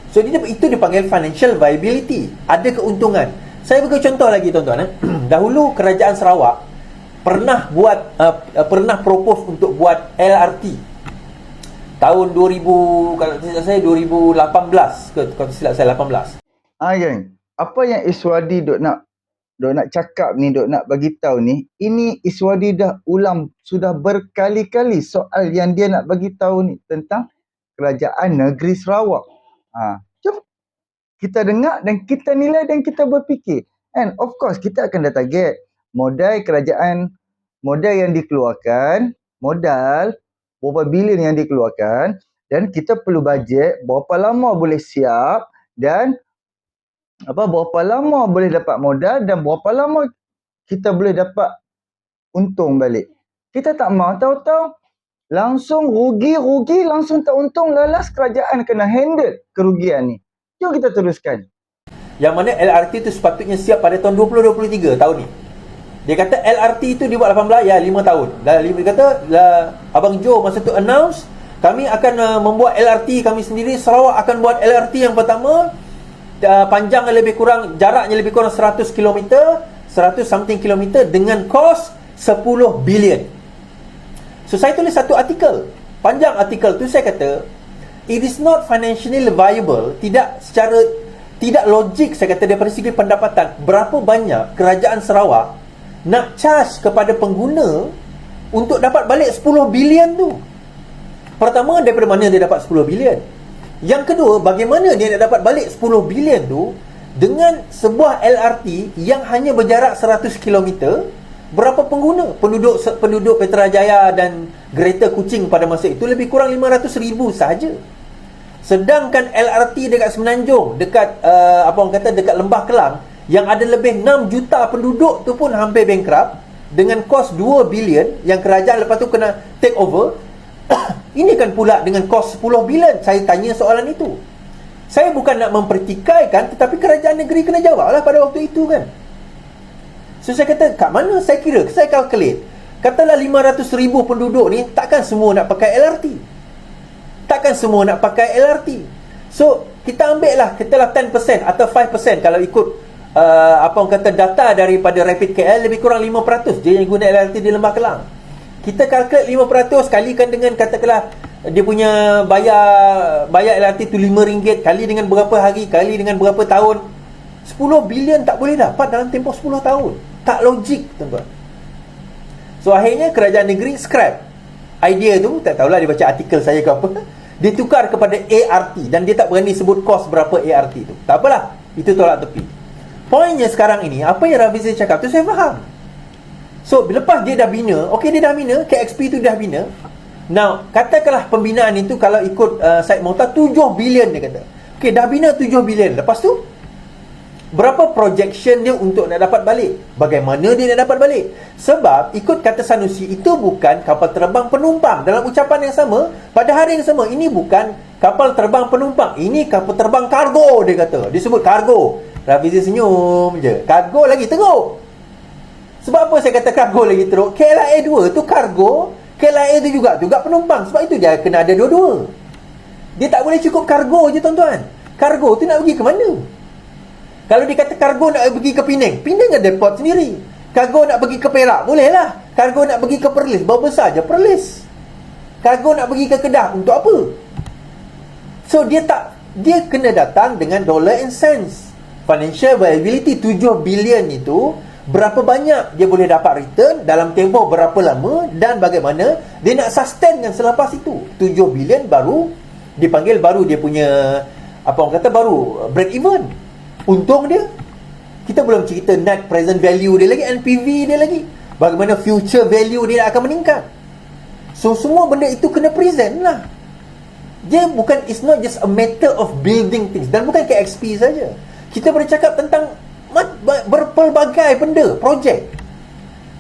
So itu dipanggil financial viability. Ada keuntungan. Saya bagi contoh lagi, tuan-tuan. Dahulu kerajaan Sarawak pernah propose untuk buat LRT tahun 2000, kalau tidak saya 2018 ke, kalau silap saya 18. Geng, apa yang Iswadi dok nak cakap ni, dok nak bagi tahu ni, ini Iswadi dah ulang sudah berkali-kali soal yang dia nak bagi tahu ni tentang kerajaan negeri Sarawak. Jom kita dengar dan kita nilai dan kita berfikir. And of course kita akan dah target modal kerajaan, modal yang dikeluarkan, modal berapa bilion yang dikeluarkan, dan kita perlu bajet berapa lama boleh siap, dan berapa lama boleh dapat modal, dan berapa lama kita boleh dapat untung balik. Kita tak mahu tahu-tahu langsung rugi, langsung tak untung, lalas kerajaan kena handle kerugian ni. Jom kita teruskan. Yang mana LRT tu sepatutnya siap pada tahun 2023 tahun ni. Dia kata LRT tu dibuat 18, 5 tahun. Dia kata Abang Joe masa tu announce, kami akan membuat LRT kami sendiri. Sarawak akan buat LRT yang pertama, panjangnya lebih kurang, jaraknya lebih kurang 100 km, 100 something km, dengan kos 10 bilion. So saya tulis satu artikel, panjang artikel tu, saya kata it is not financially viable, tidak logik, saya kata, daripada segi pendapatan. Berapa banyak kerajaan Sarawak nak charge kepada pengguna untuk dapat balik 10 bilion tu? Pertama, daripada mana dia dapat 10 bilion? Yang kedua, bagaimana dia nak dapat balik 10 bilion tu dengan sebuah LRT yang hanya berjarak 100 km? Berapa pengguna? Penduduk Petrajaya dan Greater Kuching pada masa itu lebih kurang 500,000 sahaja. Sedangkan LRT dekat Semenanjung, dekat dekat Lembah Kelang, yang ada lebih 6 juta penduduk tu pun hampir bankrupt dengan kos 2 bilion yang kerajaan lepas tu kena take over. Ini kan pula dengan kos 10 bilion. Saya tanya soalan itu. Saya bukan nak mempertikaikan, tetapi kerajaan negeri kena jawab lah pada waktu itu kan. So saya kata, kat mana saya kira, saya calculate, katalah 500,000 penduduk ni, takkan semua nak pakai LRT. Takkan semua nak pakai LRT. So kita ambil lah, katalah 10% atau 5%, kalau ikut data daripada Rapid KL, lebih kurang 5% je yang guna LRT di Lembah Kelang. Kita calculate 5% kalikan dengan, katakanlah dia punya bayar LRT tu RM5, kali dengan berapa hari, kali dengan berapa tahun, 10 bilion tak boleh dapat dalam tempoh 10 tahun. Tak logik, tuan-tuan. So akhirnya kerajaan negeri scrap idea tu. Tak tahulah dia baca artikel saya ke apa, dia tukar kepada ART, dan dia tak berani sebut kos berapa ART tu. Tak apalah, itu tolak tepi. Poinnya sekarang ini, apa yang Rafizi cakap tu saya faham. So lepas dia dah bina, dia dah bina, KXP tu dah bina. Now katakanlah pembinaan itu kalau ikut Syed Mohtar 7 bilion, dia kata. Dah bina 7 bilion. Lepas tu Berapa projection dia untuk nak dapat balik? Bagaimana dia nak dapat balik? Sebab ikut kata Sanusi, itu bukan kapal terbang penumpang. Dalam ucapan yang sama, pada hari yang sama, ini bukan kapal terbang penumpang, ini kapal terbang kargo, dia kata. Dia sebut kargo. Rafizi senyum je. Kargo lagi teruk. Sebab apa saya kata kargo lagi teruk? KLIA 2 tu kargo, KLIA tu juga penumpang. Sebab itu dia kena ada dua-dua. Dia tak boleh cukup kargo je, tuan-tuan. Kargo tu nak pergi ke mana? Kalau dia kata kargo nak pergi ke Penang, Penang ada port sendiri. Kargo nak pergi ke Perak, boleh lah. Kargo nak pergi ke Perlis, berapa besar je Perlis. Kargo nak pergi ke Kedah, untuk apa? So dia kena datang dengan dollar and cents. Financial viability 7 bilion itu, berapa banyak dia boleh dapat return dalam tempoh berapa lama, dan bagaimana dia nak sustain dengan selepas itu. 7 bilion baru dipanggil, baru dia punya, apa orang kata, baru break even. Untung dia. Kita belum cerita net present value dia lagi, NPV dia lagi, bagaimana future value dia akan meningkat. So semua benda itu kena present lah. Dia bukan, it's not just a matter of building things. Dan bukan KXP saja. Kita boleh cakap tentang berpelbagai benda, projek.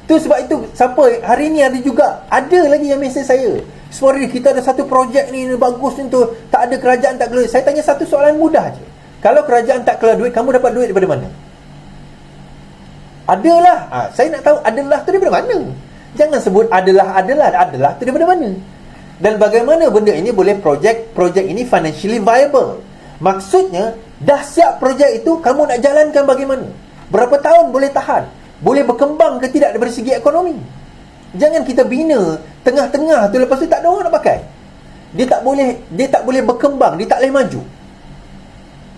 Tu sebab itu, siapa hari ni ada juga, ada lagi yang mesej saya, sorry, kita ada satu projek ni bagus ni tu, tak ada kerajaan tak keluar. Saya tanya satu soalan mudah je. Kalau kerajaan tak keluar duit, kamu dapat duit daripada mana? Adalah. Saya nak tahu adalah tu daripada mana. Jangan sebut adalah tu daripada mana. Dan bagaimana benda ini boleh projek ini financially viable. Maksudnya, dah siap projek itu, kamu nak jalankan bagaimana? Berapa tahun boleh tahan? Boleh berkembang ke tidak dari segi ekonomi? Jangan kita bina tengah-tengah tu, lepas tu tak ada orang nak pakai. Dia tak boleh berkembang, dia tak boleh maju.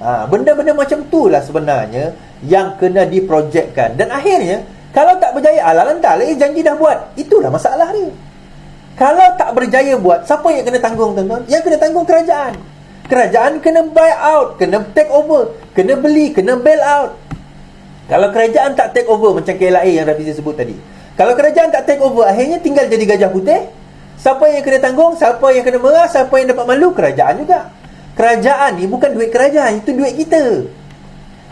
Benda-benda macam tu lah sebenarnya yang kena diprojekkan. Dan akhirnya, kalau tak berjaya, lantar lah, janji dah buat. Itulah masalah dia. Kalau tak berjaya buat, siapa yang kena tanggung, tuan-tuan? Yang kena tanggung kerajaan. Kerajaan kena buy out, kena take over, kena beli, kena bail out. Kalau kerajaan tak take over, macam KLIA yang Rafizi sebut tadi, kalau kerajaan tak take over, akhirnya tinggal jadi gajah putih. Siapa yang kena tanggung? Siapa yang kena merah? Siapa yang dapat malu? Kerajaan juga. Kerajaan ni bukan duit kerajaan, itu duit kita.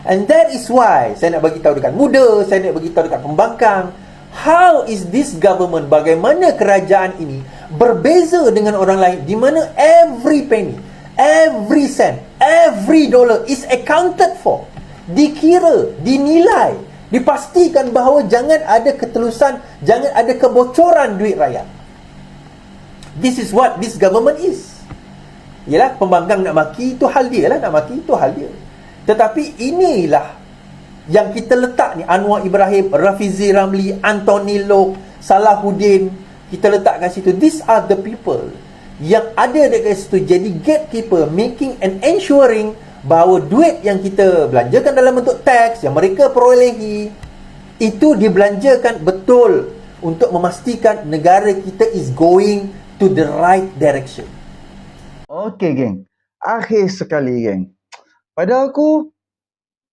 And that is why saya nak bagi tahu dekat muda, saya nak bagi tahu dekat pembangkang, how is this government, bagaimana kerajaan ini berbeza dengan orang lain, di mana every penny, every cent, every dollar is accounted for, dikira, dinilai, dipastikan bahawa jangan ada ketelusan, jangan ada kebocoran duit rakyat. This is what this government is. Yalah, pembangkang nak maki, itu hal dia lah, nak maki itu hal dia. Tetapi inilah yang kita letak ni, Anwar Ibrahim, Rafizi Ramli, Anthony Loke, Salahuddin, kita letak kat situ. These are the people yang ada dekat situ jadi gatekeeper, making and ensuring bahawa duit yang kita belanjakan dalam bentuk teks yang mereka perolehi itu dibelanjakan betul untuk memastikan negara kita is going to the right direction. Okey, geng. Akhir sekali, geng. Pada aku,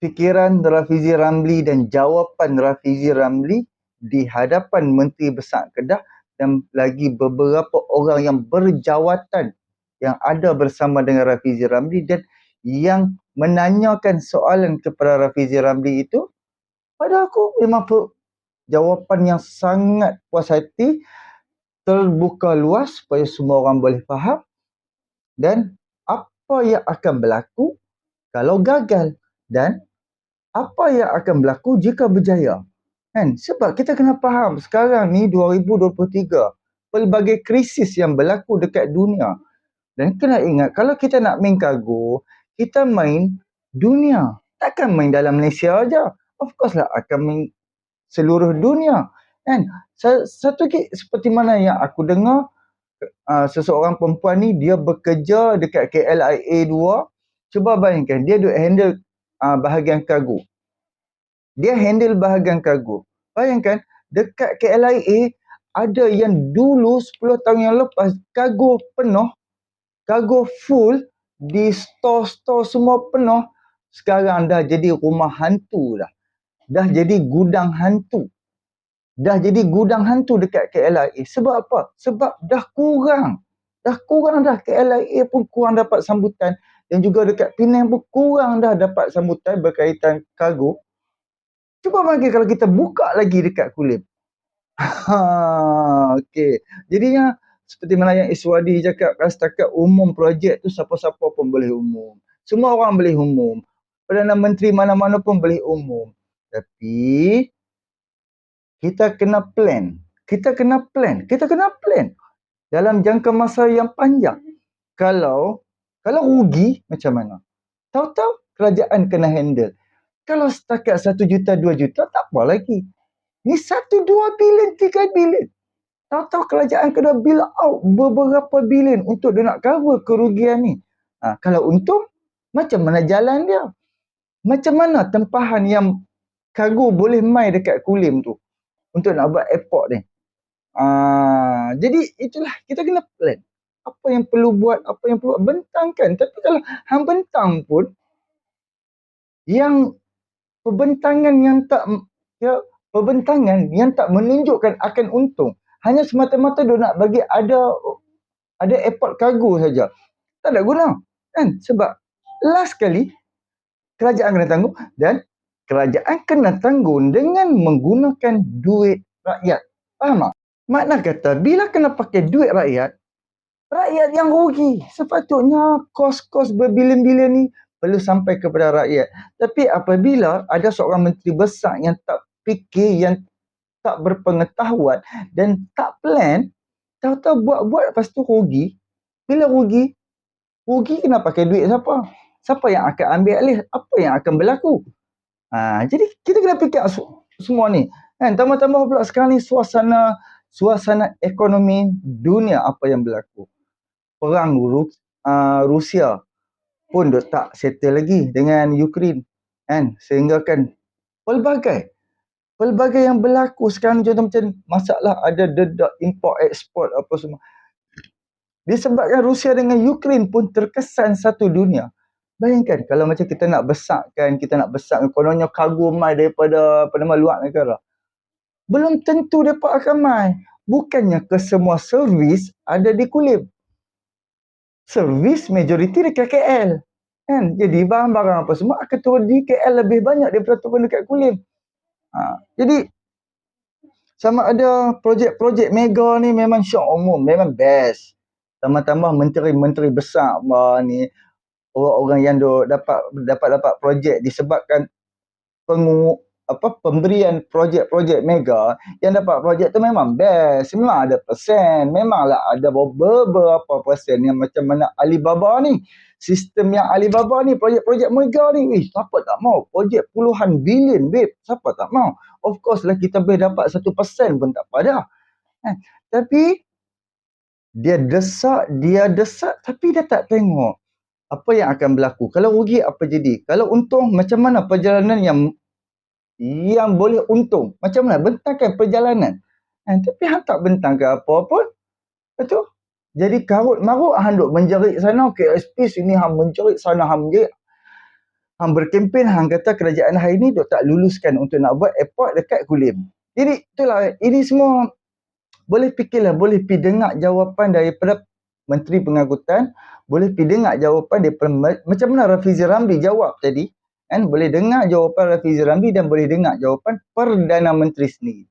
fikiran Rafizi Ramli dan jawapan Rafizi Ramli di hadapan Menteri Besar Kedah dan lagi beberapa orang yang berjawatan yang ada bersama dengan Rafizi Ramli dan yang menanyakan soalan kepada Rafizi Ramli itu, pada aku memang jawapan yang sangat puas hati, terbuka luas supaya semua orang boleh faham. Dan apa yang akan berlaku kalau gagal, dan apa yang akan berlaku jika berjaya. Kan? Sebab kita kena faham sekarang ni 2023, pelbagai krisis yang berlaku dekat dunia. Dan kena ingat, kalau kita nak main kargo, kita main dunia. Takkan main dalam Malaysia aja. Of course lah akan main seluruh dunia. Kan? Satu lagi seperti mana yang aku dengar, seseorang perempuan ni dia bekerja dekat KLIA 2. Cuba bayangkan, dia duk handle bahagian kargo. Dia handle bahagian kargo. Bayangkan, dekat KLIA ada yang dulu 10 tahun yang lepas kargo penuh, kargo full, di store-store semua penuh. Sekarang dah jadi rumah hantu dah. Dah jadi gudang hantu. Dah jadi gudang hantu dekat KLIA. Sebab apa? Sebab dah kurang. Dah kurang dah. KLIA pun kurang dapat sambutan. dan juga dekat Penang pun kurang dah dapat sambutan berkaitan kargo. Cuba bagi kalau kita buka lagi dekat Kulim. Okey. Jadinya seperti mana yang Iswadi cakap, kan setakat umum projek tu siapa-siapa pun boleh umum. Semua orang boleh umum. Perdana Menteri mana-mana pun boleh umum. Tapi kita kena plan. Kita kena plan dalam jangka masa yang panjang. Kalau rugi macam mana? Tahu-tahu kerajaan kena handle. Kalau setakat 1 juta 2 juta tak apa lagi. Ni 1 2 bilion 3 bilion. Tahu-tahu kerajaan kena bill out beberapa bilion untuk dia nak cover kerugian ni. Kalau untung, macam mana jalan dia? Macam mana tempahan yang kargo boleh mai dekat Kulim tu untuk nak buat airport ni? Jadi itulah, kita kena plan. Apa yang perlu buat, apa yang perlu bentangkan. Tapi kalau hang bentang pun, yang pembentangan yang tak menunjukkan akan untung, hanya semata-mata dia nak bagi ada airport kargo saja, tak ada guna kan? Sebab last kali kerajaan kena tanggung, dan kerajaan kena tanggung dengan menggunakan duit rakyat. Faham tak? Makna kata bila kena pakai duit rakyat yang rugi. Sepatutnya kos-kos berbilion-bilion ni perlu sampai kepada rakyat. Tapi apabila ada seorang menteri besar yang tak fikir, yang tak berpengetahuan dan tak plan, tahu-tahu buat-buat lepas tu rugi. Bila rugi kena pakai duit siapa? Siapa yang akan ambil alih? Apa yang akan berlaku? Jadi kita kena fikir semua ni. Kan? Tambah-tambah pula sekarang ni suasana ekonomi dunia apa yang berlaku. Perang Rusia pun tak settle lagi dengan Ukraine. Kan? Sehingga kan pelbagai yang berlaku sekarang, contoh macam masalah ada dedak import ekspor apa semua. Disebabkan Rusia dengan Ukraine pun terkesan satu dunia. Bayangkan kalau macam kita nak besarkan kononnya kargo mai daripada luar negara. Belum tentu mereka akan mai. Bukannya ke semua servis ada di Kulim. Servis majoriti dekat KL. Kan? Jadi barang-barang apa semua akan turun di KL lebih banyak daripada turun dekat Kulim. Jadi sama ada projek-projek mega ni memang syok umum, memang best. Tambah-tambah menteri-menteri besar ni, orang-orang yang dapat projek disebabkan pemberian projek-projek mega, yang dapat projek tu memang best, memang ada persen, memanglah ada beberapa persen yang macam mana Alibaba ni. Sistem yang Alibaba ni, projek-projek mega ni, siapa tak mau? Projek puluhan bilion, babe. Siapa tak mau? Of course lah kita boleh dapat 1% pun tak apa dah. Tapi dia desak, tapi dia tak tengok apa yang akan berlaku. Kalau rugi apa jadi? Kalau untung macam mana perjalanan yang boleh untung? Macam mana? Bentangkan perjalanan. Tapi hang tak bentangkan apa pun. Betul? Jadi karut marut hang duk menjerit sana KSP sini, hang menjerit sana, hang menjerit. Hang berkempen, hang kata kerajaan hari ni duk tak luluskan untuk nak buat airport dekat Kulim. Jadi itulah, ini semua boleh fikirlah, boleh pergi dengar jawapan daripada Menteri Pengangkutan, boleh pergi dengar jawapan daripada macam mana Rafizi Ramli jawab tadi. Kan? Boleh dengar jawapan Rafizi Ramli dan boleh dengar jawapan Perdana Menteri sendiri.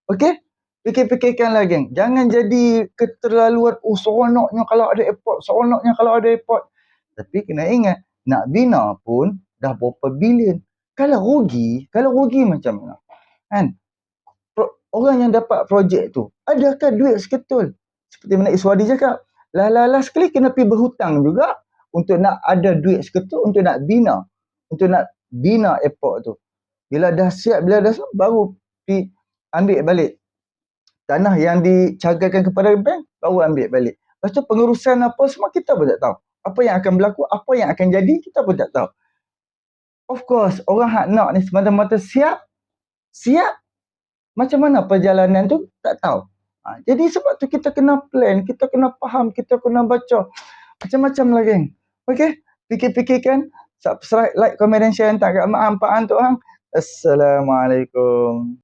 Okey? Fikir-fikirkanlah geng. Jangan jadi keterlaluan, seronoknya kalau ada airport. Tapi kena ingat, nak bina pun dah berapa bilion. Kalau rugi macam mana? Kan? Orang yang dapat projek tu, adakah duit seketul? Seperti mana Iswadi cakap, last sekali kena pergi berhutang juga untuk nak ada duit seketul untuk nak bina airport tu. Bila dah siap, baru pergi ambil balik tanah yang dicagarkan kepada bank, baru ambil balik. Lepas tu pengurusan apa semua kita pun tak tahu. Apa yang akan berlaku, apa yang akan jadi, kita pun tak tahu. Of course, orang hak nak ni semata-mata siap. Macam mana perjalanan tu, tak tahu. Jadi sebab tu kita kena plan, kita kena faham, kita kena baca. Macam-macam lah geng. Okay? Fikir-fikirkan. Subscribe, like, komen dan share. Hantar kat mak, Pak Antuk. Assalamualaikum.